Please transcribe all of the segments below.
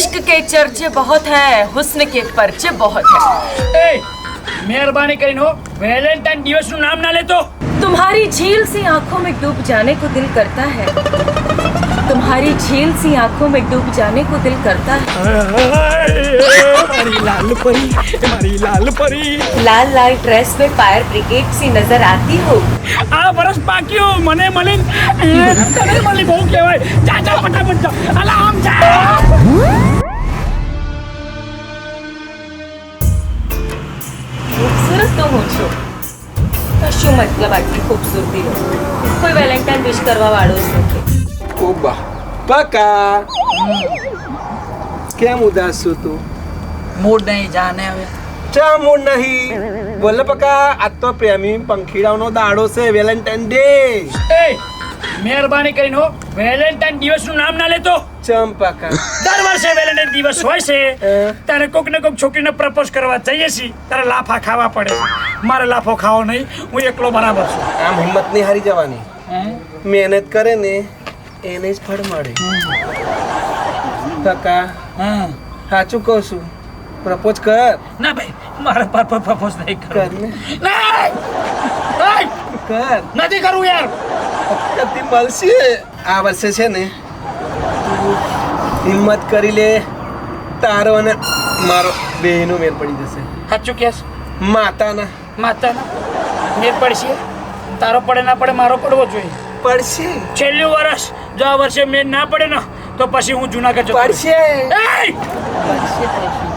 इश्क के चर्चे बहुत है, हुस्न के पर्चे बहुत है। मेहरबानी કરીને वेलेंटाइन दिवस નું નામ ના લેતો। तुम्हारी झील सी आंखों में डूब जाने को दिल करता है, तुम्हारी झील सी आंखों में डूब जाने को दिल करता है। मारी लाल परी लाल लाल ड्रेस में फायर ब्रिगेड सी नजर आती हो। આ વર્ષ પાક્યો મને મળી તને મળી બહુ કહેવાય જા જા ફટાફટ જા અલા આમ જા खूबसूरत तो હું છું તો શું મતલબ આટલી ખૂબસૂરતીનો? કોઈ વેલેન્ટાઇન વિશ કરવા વાળો જ નથી। ઓબા પકા કેમ ઉદાસ છો તું? મૂડ નહીં જાને હવે ચા મૂડ નહીં બોલે પકા આજ તો પ્રેમી પંખીડાઓનો દાડો છે વેલેન્ટાઇન ડે। એ મહેરબાની કરીને વેલેન્ટાઇન દિવસ નું નામ ના લેતો। ચમ પકા દર વર્ષે વેલેન્ટાઇન દિવસ હોય છે ત્યારે કોક ને કોક છોકરીને પ્રપોઝ કરવા જઈએ છીએ ત્યારે લાફા ખાવા પડે છે। મારે લાફો ખાવો નહીં, હું એકલો બરાબર છું। આમ હિંમત નહીં હારી જવાની, મહેનત કરે ને એને જ ફળ મળે। પકા હા સાચું કહું છું, પ્રપોઝ કર ના ભાઈ મારે પ્રપોઝ નહીં કર કરવું। ને નહીં કર નથી કરવું યાર। કદી મળશે આ વર્ષે છે ને તું હિંમત કરી લે, તારો અને મારો બેયનો મેળ પડી જશે। સાચું કેસ માતાના માતાના મેર પડશે, તારો પડે ના પડે મારો પડવો જોઈએ। પડશે છેલ્લું વર્ષ જો આ વર્ષે મેર ના પડે ને તો પછી હું જુનાગઢ જતો રહીશ। પડશે એય!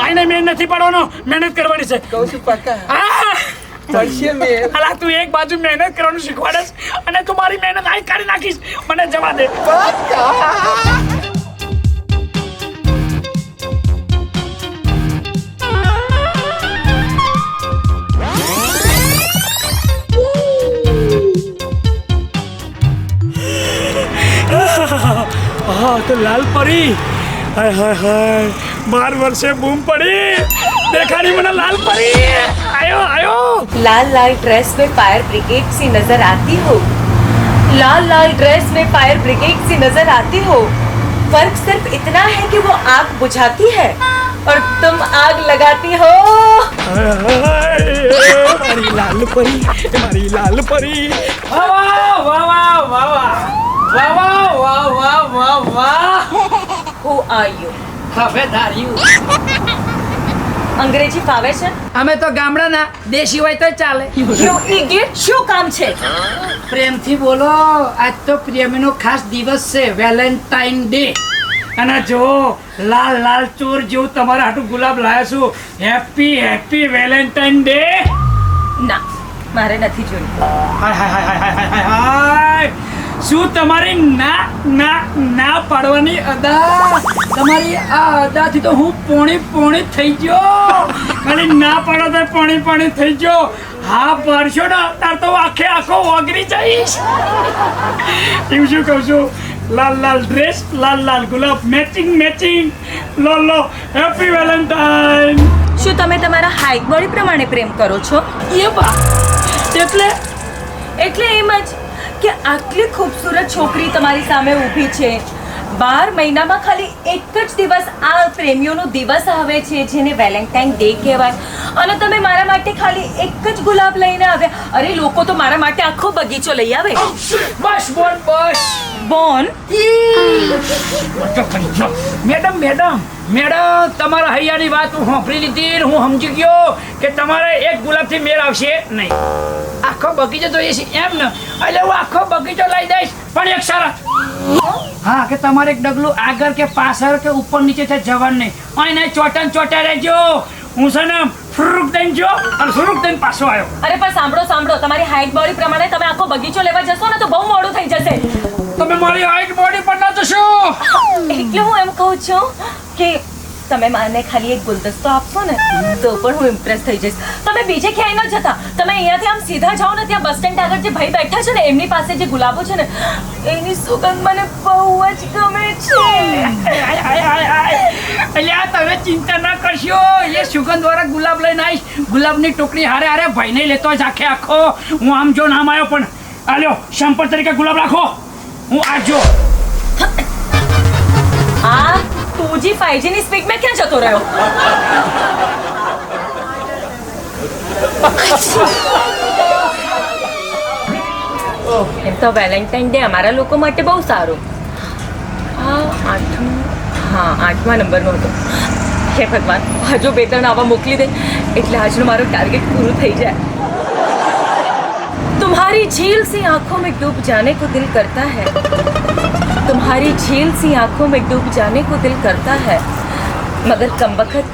આઈને મેર નથી પડવાનો, મહેનત કરવાની છે। કહું છું પકા હા પડશે મેળ। અલા તું એક બાજુ મહેનત કરવાનું શીખવાડેસ અને તું મારી મહેનત આઈ કરી નાખીશ, મને જવા દે। હા તો લાલ પરી હાય હાય હાય 12 વર્ષે બૂમ પડી દેખાડી મને લાલ પરી આયો આયો। लाल लाल ड्रेस में फायर ब्रिगेड सी नजर आती हो, लाल लाल ड्रेस में फायर ब्रिगेड सी नजर आती हो। फर्क सिर्फ इतना है कि वो आग बुझाती है और तुम आग लगाती हो। મારી લાલ પરી મારી લાલ પરી વાહ વાહ વાહ વાહ વાહ વાહ વાહ વાહ વાહ વાહ। Who are you? હવે ધાર્યું અંગ્રેજી ફાવે છે? અમે તો ગામડાના દેશી હોય તો ચાલે। You idiot! શું કામ છે? પ્રેમથી બોલો, આજ તો પ્રેમીનો ખાસ દિવસ છે, વેલેન્ટાઇન ડે। અને જો લાલ લાલ ચોર જેવું તમારા હાટું ગુલાબ લાવ્યા છું। Happy happy Valentine day. ના, મારે નથી જોયું। હાય હાય હાય હાય હાય હાય શું તમારી ના ના ના પાડવાની અદા, તમારી આ અદાથી તો હું પોણી પોણી થઈ ગયો। ખાલી ના પાડો તો પોણી પોણી થઈ ગયો, હા પાડશો ને તાર તો આખે આખો ઓગળી જઈશ। એવું શું કહું છું, લાલ લાલ ડ્રેસ લાલ લાલ ગુલાબ મેચિંગ મેચિંગ, લો લો હેપી વેલેન્ટાઇન। શું તમે તમારા હાઈટ બોડી પ્રમાણે પ્રેમ કરો છો? એ બા એટલે એમ જ કે આટલી ખૂબસૂરત છોકરી તમારી સામે ઊભી છે, 12 મહિનામાં ખાલી એક જ દિવસ આ પ્રેમીઓનો દિવસ આવે છે જેને વેલેન્ટાઇન ડે કહેવાય, અને તમે મારા માટે ખાલી એક જ ગુલાબ લઈને આવ્યા। અરે લોકો તો મારા માટે આખો બગીચો લઈ આવે। બસ બોલ બસ બોન મેડમ મેડમ મેડમ તમારા હૈયાની વાત હું સાંભળી લીધી, હું સમજી ગયો કે તમારે એક ગુલાબથી મેળ આવશે નહીં, આખો બગીચો જોઈએ છે એમ ને? એટલે હું આખો બગીચો લઈ દઈશ, પણ એક શરત। હા કે તમારે એક ડગલું આગળ કે પાછળ કે ઉપર નીચે છે જવાનું નહીં, અહીં ચોટન ચોટા રહેજો। હું છે ને ફ્રુક દઈને જો અને ફ્રુક દઈને પાછો આવ્યો। અરે પણ સાંભળો, તમારી હાઈટ બોડી પ્રમાણે તમે આખો બગીચો લેવા જશો ને તો બહુ મોડું થઈ જશે। તમે મારી હાઈટ બોડી પર ના જશો। એટલે હું એમ કહું છું કે તમે મને ખાલી એક ગુલદસ્તો આપશો ને તો પણ હું ઇમ્પ્રેસ થઈ જઈશ। તમે બીજે ક્યાંય ન જતા, તમે અહીંયાથી આમ સીધા જાઓ ને, ત્યાં બસ સ્ટેન્ડ આગળ જે ભાઈ બેઠા છે ને એમની પાસે જે ગુલાબો છે ને એની સુગંધ મને બહુ જ ગમે છે। અલ્યા તમે ચિંતા ના કરશો, એ સુગંધ વાળા ગુલાબ લઈને આવીશ, ગુલાબની ટોકરી હારે હારે ભાઈને લેતો જ આખે આખો। હું આમ જો નામ આવ્યો પણ આલ્યો સંપર્ક તરીકે ગુલાબ રાખો, હું આજો। આ 2G 5G ની સ્પીડમાં ક્યાં જતો રહ્યો? એમ તો વેલેન્ટાઇન ડે અમારા લોકો માટે બહુ સારું. આઠમા નંબરનો હતો. હે ભગવાન, હજુ 2-3 આવા મોકલી દે એટલે આજનો મારો ટાર્ગેટ પૂરું થઈ જાય. तुम्हारी झील सी आंखों में डूब जाने को दिल करता है, तुम्हारी झील सी आंखों में डूब जाने को दिल करता है, मगर कमबख्त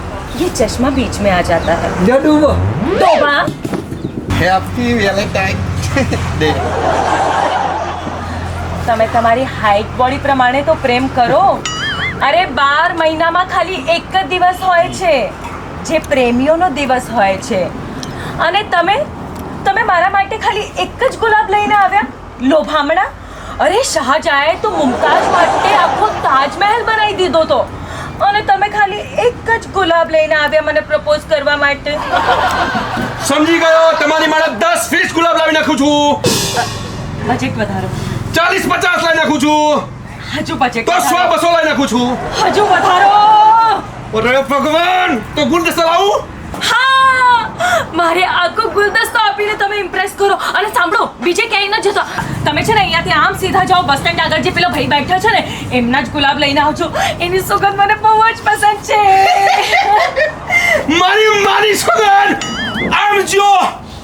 ये चश्मा बीच में आ जाता है. જડુવો तोबा, હેપી વેલેન્ટાઇન ડે. તમે તમારી હાઈટ બોડી પ્રમાણે તો પ્રેમ કરો. અરે 12 મહિનામાં ખાલી એક જ દિવસ હોય છે જે પ્રેમીઓનો દિવસ હોય છે, અને તમે મારા માટે ખાલી એક જ ગુલાબ લઈને આવ્યા, લોભામણા. અરે શાહજહાએ તો મુમતાઝ માટે આખો તાજમહેલ બનાવી દીધો તો, અને તમે ખાલી એક જ ગુલાબ લઈને આવ્યા મને પ્રપોઝ કરવા માટે. સમજી ગયો, તમારી માટે 10 ફીસ ગુલાબ લાવી નાખું છું. બજેટ વધારો. 40-50 લાવી નાખું છું. હજુ બજેટ તો 100-200 લાવી નાખું છું. હજુ વધારો. અરે ભગવાન, તો ગુલદસ્તા લાવું? હા, મારે આખો ગુલદસ્તો આપીને તમે ઇમ્પ્રેસ કરો. અને સાંભળો, બીજે ક્યાંય ન જતો. તમે છે ને અહીંયાથી આમ સીધા જાઓ, બસ સ્ટેન્ડ આગળ જે પેલો ભાઈ બેઠા છે ને એમના જ ગુલાબ લઈને આવજો. એની સુગંધ મને બહુ જ પસંદ છે. મારી સુગંધ! આમ જો,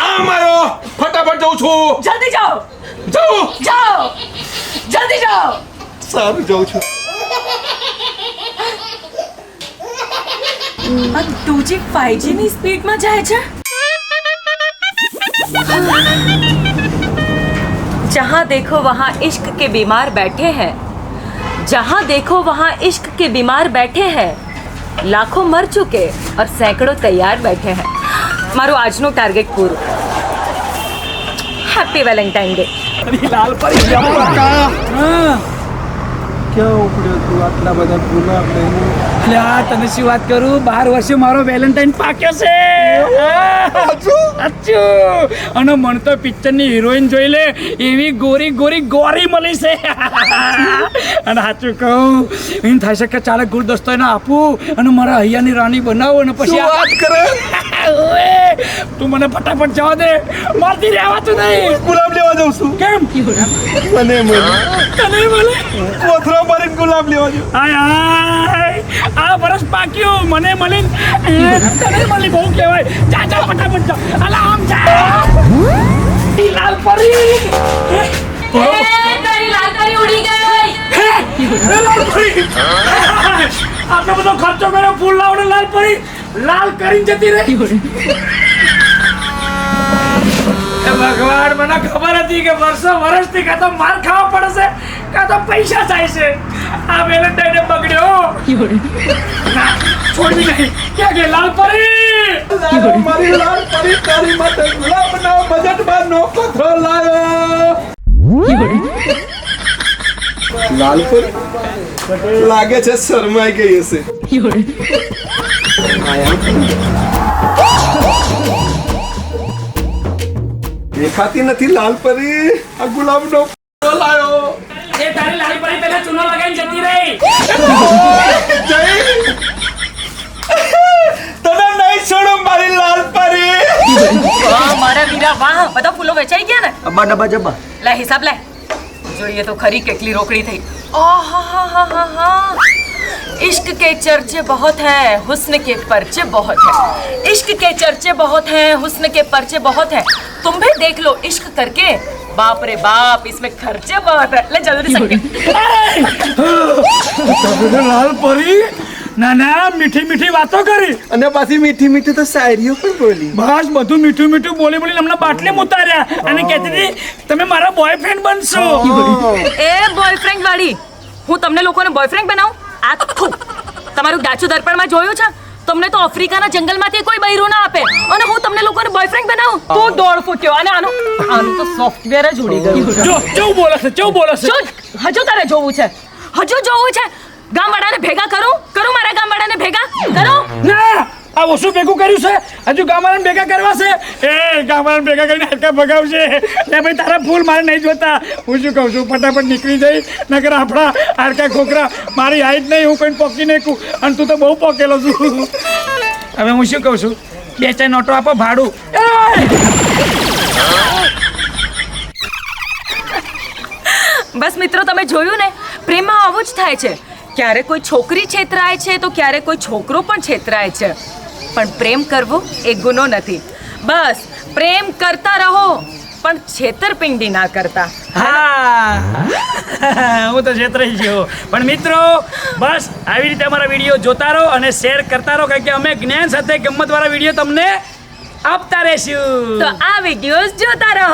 આમ આવ્યો. ફટાફટ જાઉં છું. જલ્દી જાઓ, જાઓ, જલ્દી જાઓ. સારું, જાઉં છું. આ 2G 5G ની સ્પીડમાં જાય છે. जहाँ देखो वहाँ इश्क के बीमार बैठे हैं, जहाँ देखो वहाँ इश्क के बीमार बैठे हैं, लाखों मर चुके और सैकड़ों तैयार बैठे हैं. મારું આજનું ટાર્ગેટ પૂરું. Happy Valentine day. લાલ પરી ક્યાં ઉપડ્યો તું આટલા બધા ગુલાબ લઈને? એટલે તને શું વાત કરું, 12 વર્ષે મારો વેલેન્ટાઇન પાક્યો છે. અચ્છું. અને મને તો પિક્ચરની હિરોઈન જોઈ લે એવી ગોરી મળી છે. અને સાચું કહું, એમ થાય છે કે ચાલે ગુલદસ્તો એને આપું અને મારા હૈયાની રાણી બનાવું અને પછી વાત કરે? ઓએ, તું મને ફટાફટ જવા દે, મારથી રહેવાતું નહીં. ગુલાબ લેવા જાઉં છું. કેમ? મને તને મળે કોથરો ભરીને ગુલાબ લેવા જાઉં. હાય આ વરસ પાક્યું, મને મળી તને મળી બહુ કહેવાય. જા ફટાફટ જા. અલા આમ જા. લાલ પરી તારી લાલકારી ઉડી ગઈ. લાલ પરી આટલો બધો ખર્ચો કર્યો, ફૂલ લાવડે લાલ પરી લાલ કરીને જતી રહી. ભગવાન, મને ખબર હતી કે વર્ષથી કાં તો માર ખાવા પડશે કાં તો પૈસા જાય છે. આ વેલેન્ટાઇન બગડ્યો. ના, છોડવી નહીં. ક્યાં ગઈ લાલ પરી? મારી લાલ પરી તારી માટે ગુલાબના બજેટમાં નો કોથરો લાવ્યો. લાલ પરી લાગે છે શરમાઈ ગઈ હશે. દેખાતી નથી લાલ પરી. આ ગુલાબનો લાયો. એ તારી લાલ પરી પેલા ચૂનો લગાવીને જતી રહી. તને નહીં છોડું મારી લાલ પરી. વાહ મારા વીરા વાહ, બધા ફૂલો વેચાઈ ગયા ને? અબ્બા ડબ્બા જબ્બા. લે હિસાબ લે, જોઈએ તો ખરી કેટલી રોકડી થઈ. આહાહાહાહા. इश्क के चर्चे बहुत हैं, हुस्न के पर्चे बहुत हैं. इश्क के चर्चे बहुत हैं, हुस्न के पर्चे बहुत हैं. तुम भी देख लो इश्क करके. बाप रे बाप, इसमें खर्चे बहुत है. ले जल्दी संगे. લાલ પરી ના મીઠી વાતો કરી અને પાછી મીઠી મીઠી તો શાયરીઓ પણ બોલી. બસ બધું મીઠું બોલી હમણાં બાટલી ઉતાર્યા અને કહેતી હતી તમે મારા બોયફ્રેન્ડ બનશો. એ બોયફ્રેન્ડ વાળી, હું તમને લોકોને બોયફ્રેન્ડ બનાવું? આખું તમારું ડાચું દર્પણમાં જોયું છે? તમને તો આફ્રિકાના જંગલમાંથી કોઈ બૈરું ના આપે અને હું તમને લોકોને બોયફ્રેન્ડ બનાવું? તો દોડ ફૂટ્યો. અને આનું તો સોફ્ટવેર જ ઉડી ગયું. જો કેવું બોલે છે શું હજુ તારે જોવું છે? ગામવાળાને ભેગા કરું મારા ગામવાળાને ભેગા કરો. ના આ ઓછું ભેગું કર્યું છે હજુ ગામવાળાને ભેગા કરવા છે એ ગામવાળાને ભેગા કરીને હાડકા ભગાવશે લે ભાઈ તારા ફૂલ મારે નહીં જોતા હું શું કહું છું ફટાફટ નીકળી જઈ નકર આપણા હાડકા ખોખરા મારી હાઈટ નહીં હું કોઈને પોકી નાખું અને તું તો બહુ પોકેલો છું હવે હું શું કહું છું 2-4 નોટો આપો ભાડું બસ મિત્રો તમે જોયું ને પ્રેમમાં આવું જ થાય છે ક્યારે કોઈ છોકરી છેતરાય છે તો ક્યારે કોઈ છોકરો પણ છેતરાય છે પણ પ્રેમ કરવો એ ગુનો નથી બસ પ્રેમ કરતા રહો પણ છેતરપિંડી ના કરતા હા હું તો છેતરાઈ ગયો પણ મિત્રો બસ આવી રીતે અમારા વિડીયો જોતા રહો અને શેર કરતા રહો કારણ કે અમે જ્ઞાન સાથે ગમ્મતવાળા વિડીયો તમને આપતા રહેશું તો આ વિડીયોઝ જોતા રહો